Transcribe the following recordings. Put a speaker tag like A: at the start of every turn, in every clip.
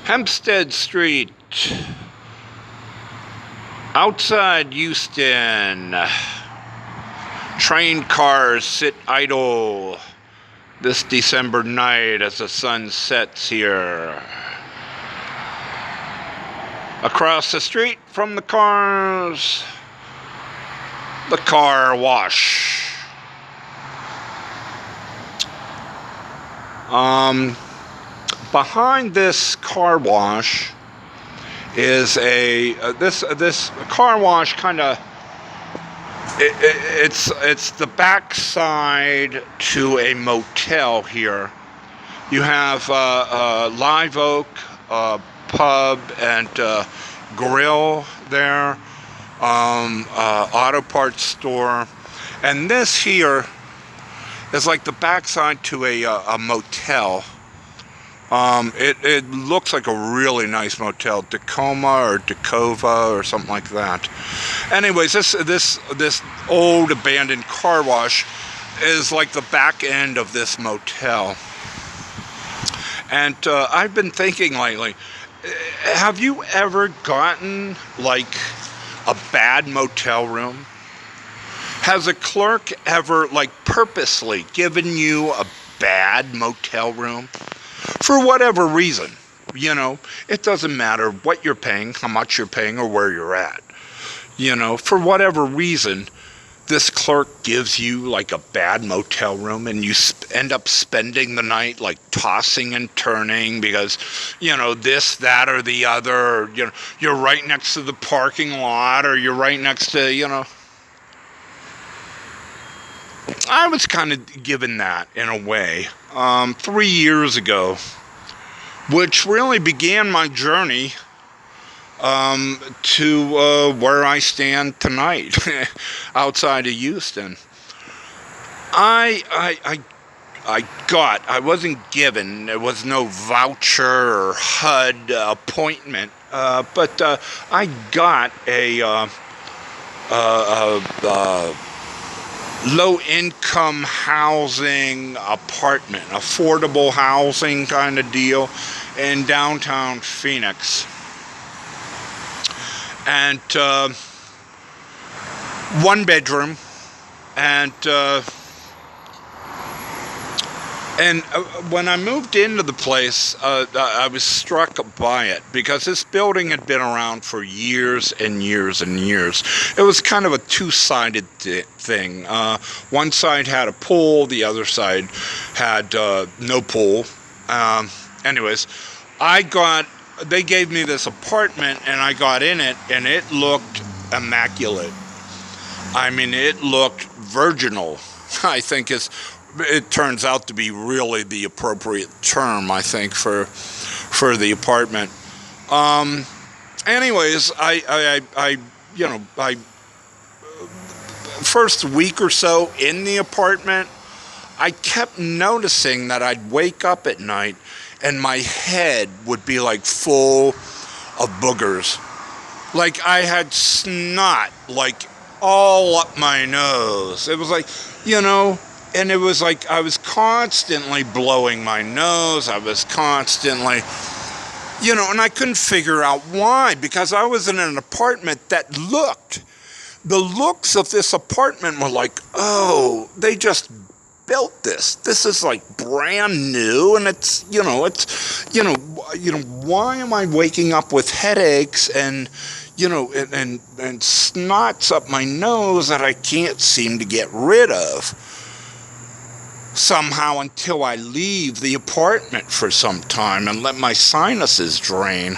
A: Hempstead Street, outside Houston. Train cars sit idle this December night as the sun sets here. Across the street from the cars, the car wash. Behind this car wash is this car wash kind of it's the backside to a motel here. You have Live Oak pub and grill there, auto parts store, and this here is like the backside to a motel. It looks like a really nice motel, Tacoma or Tacova or something like that. Anyways, this old abandoned car wash is like the back end of this motel. And I've been thinking lately, have you ever gotten like a bad motel room? Has a clerk ever like purposely given you a bad motel room? For whatever reason, you know, it doesn't matter what you're paying, how much you're paying, or where you're at. You know, for whatever reason, this clerk gives you like a bad motel room and you end up spending the night like tossing and turning because, you know, this, that, or the other, or, you know, you're right next to the parking lot, or you're right next to, you know. I was kind of given that in a way 3 years ago, which really began my journey to where I stand tonight, outside of Houston. I wasn't given, there was no voucher or HUD appointment, but I got a low-income housing apartment, affordable housing kind of deal in downtown Phoenix. And one bedroom, and when I moved into the place, I was struck by it because this building had been around for years and years and years. It was kind of a two-sided thing. One side had a pool, the other side had no pool. Anyways, they gave me this apartment, and I got in it, and it looked immaculate. I mean, it looked virginal, I think it turns out to be really the appropriate term, I think, for the apartment. Anyways, I first week or so in the apartment, I kept noticing that I'd wake up at night and my head would be like full of boogers. Like I had snot like all up my nose. It was like, you know, and it was like I was constantly blowing my nose. I was constantly, you know, and I couldn't figure out why, because I was in an apartment that the looks of this apartment were like, oh, they just built this. This is like brand new, and it's, you know, why am I waking up with headaches and, you know, and snots up my nose that I can't seem to get rid of somehow until I leave the apartment for some time and let my sinuses drain.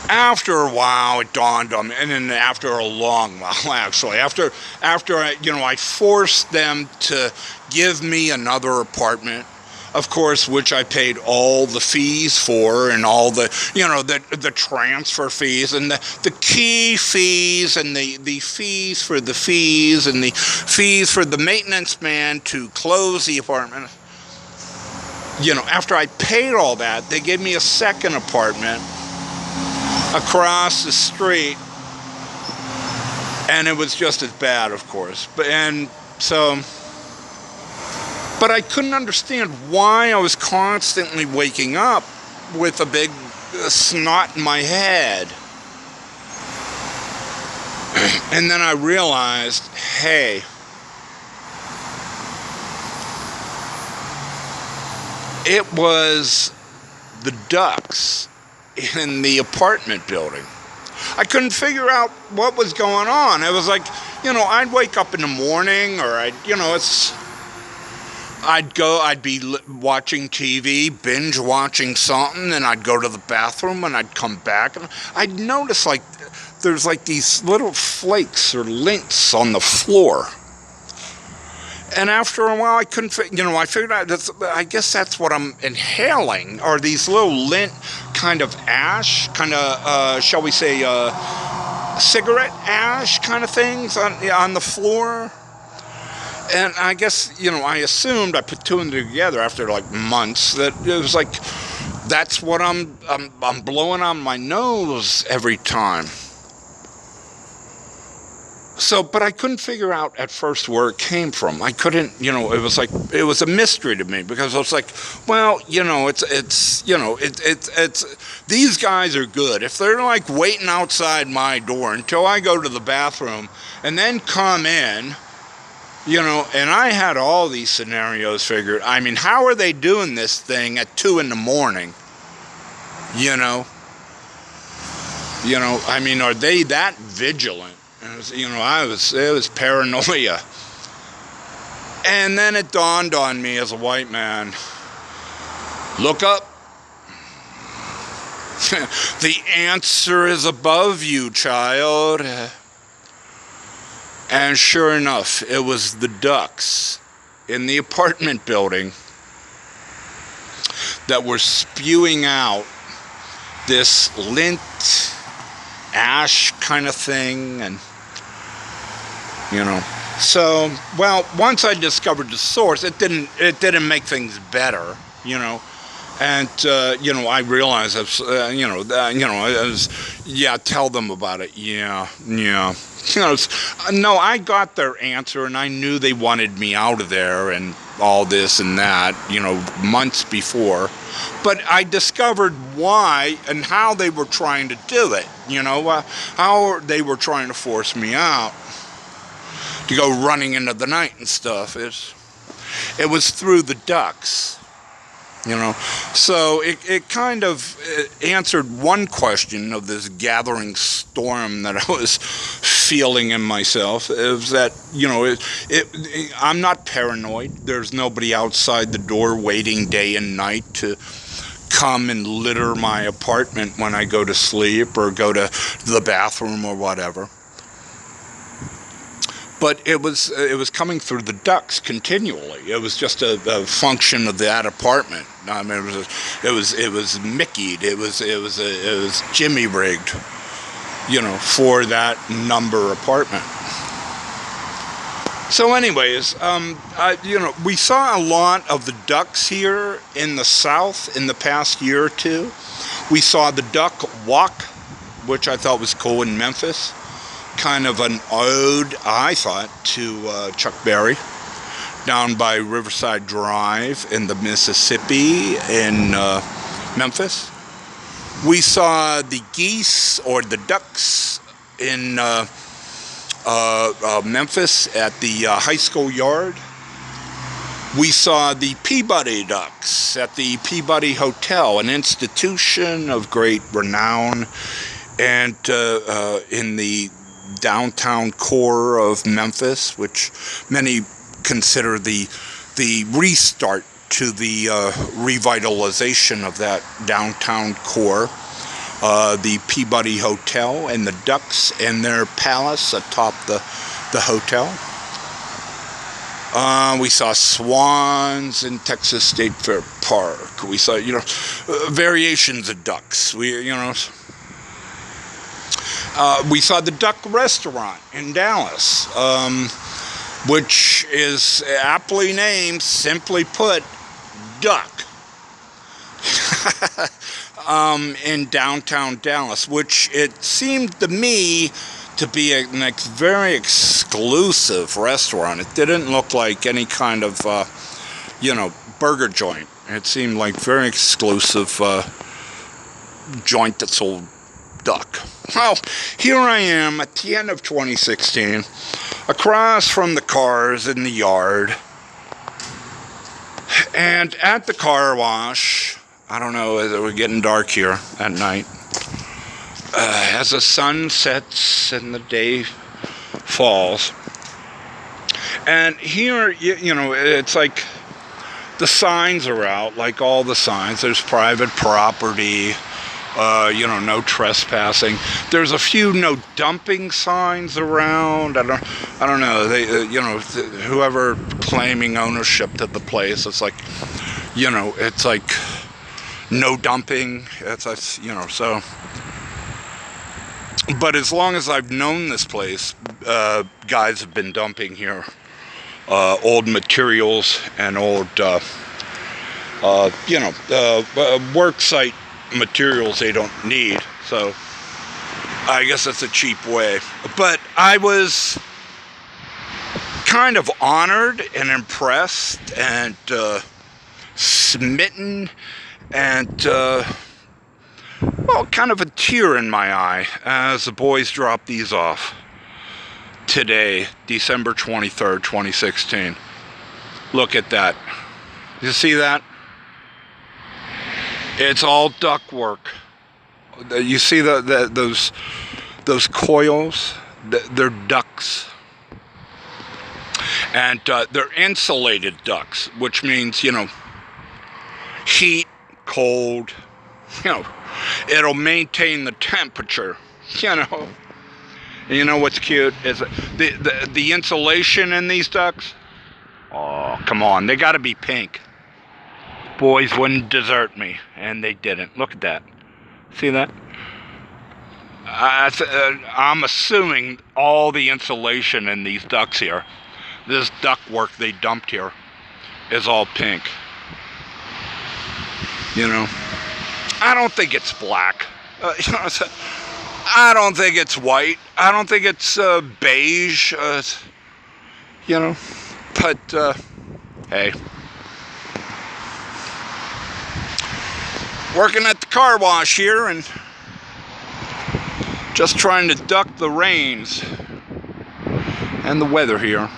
A: After a while, it dawned on me, and then after a long while, actually, after I forced them to give me another apartment, of course, which I paid all the fees for, and all the, you know, the transfer fees, and the key fees, and the fees for the fees, and the fees for the maintenance man to close the apartment. You know, after I paid all that, they gave me a second apartment across the street, and it was just as bad, of course. And so But I couldn't understand why I was constantly waking up with a big snot in my head. And then I realized, hey, it was the ducts in the apartment building. I couldn't figure out what was going on. It was like, I'd wake up in the morning, or I'd be watching TV, binge watching something, and I'd go to the bathroom, and I'd come back, and I'd notice like there's like these little flakes or lints on the floor. And after a while, I couldn't, I figured out, I guess that's what I'm inhaling, are these little lint kind of ash, kind of, shall we say, cigarette ash kind of things on the floor. And I guess, I assumed, I put two and two together after like months, that it was like, that's what I'm blowing on my nose every time. So, but I couldn't figure out at first where it came from. I couldn't, it was like, it was a mystery to me, because I was like, well, it's these guys are good. If they're like waiting outside my door until I go to the bathroom and then come in, and I had all these scenarios figured. I mean, how are they doing this thing at 2 a.m? I mean, are they that vigilant? It was paranoia. And then it dawned on me as a white man, look up. The answer is above you, child. And sure enough, it was the ducts in the apartment building that were spewing out this lint ash kind of thing. And so, well, once I discovered the source, it didn't make things better, and I realized tell them about it. No, I got their answer, and I knew they wanted me out of there and all this and that, months before. But I discovered why and how they were trying to do it, how they were trying to force me out, to go running into the night and stuff. It was through the ducts, So it kind of answered one question of this gathering storm that I was feeling in myself. It was that, I'm not paranoid. There's nobody outside the door waiting day and night to come and litter my apartment when I go to sleep or go to the bathroom or whatever. But it was coming through the ducts continually. It was just a function of that apartment. I mean, it was Mickey'd. It was Jimmy rigged, for that number apartment. So, anyways, we saw a lot of the ducks here in the South in the past year or two. We saw the duck walk, which I thought was cool, in Memphis. Kind of an ode, I thought, to Chuck Berry, down by Riverside Drive in the Mississippi in Memphis. We saw the geese, or the ducks, in Memphis at the high school yard. We saw the Peabody ducks at the Peabody Hotel, an institution of great renown, and in the downtown core of Memphis, which many consider the restart to the revitalization of that downtown core. The Peabody Hotel and the ducks and their palace atop the hotel. We saw swans in Texas State Fair Park. We saw, variations of ducks. We saw the Duck Restaurant in Dallas, which is aptly named, simply put, Duck, in downtown Dallas, which it seemed to me to be a very exclusive restaurant. It didn't look like any kind of, burger joint. It seemed like very exclusive joint that sold duck. Well, here I am at the end of 2016, across from the cars in the yard, and at the car wash. I don't know, we're getting dark here at night. As the sun sets and the day falls. And here, it's like the signs are out, like all the signs. There's private property, no trespassing. There's a few no dumping signs around. I don't know. They, whoever claiming ownership to the place, it's like, it's like no dumping. It's so. But as long as I've known this place, guys have been dumping here old materials and old, work site materials they don't need. So I guess that's a cheap way. But I was kind of honored and impressed and smitten and kind of a tear in my eye as the boys drop these off today, December 23rd, 2016. Look at that. You see that? It's all duct work. You see those coils? They're ducts. And they're insulated ducts, which means, heat, cold, it'll maintain the temperature, And you know what's cute is the insulation in these ducts. Oh, come on, they got to be pink. Boys wouldn't desert me, and they didn't. Look at that. See that? I'm assuming all the insulation in these ducts here, this duct work they dumped here, is all pink. I don't think it's black. I don't think it's white. I don't think it's beige. But hey, working at the car wash here and just trying to duck the rains and the weather here.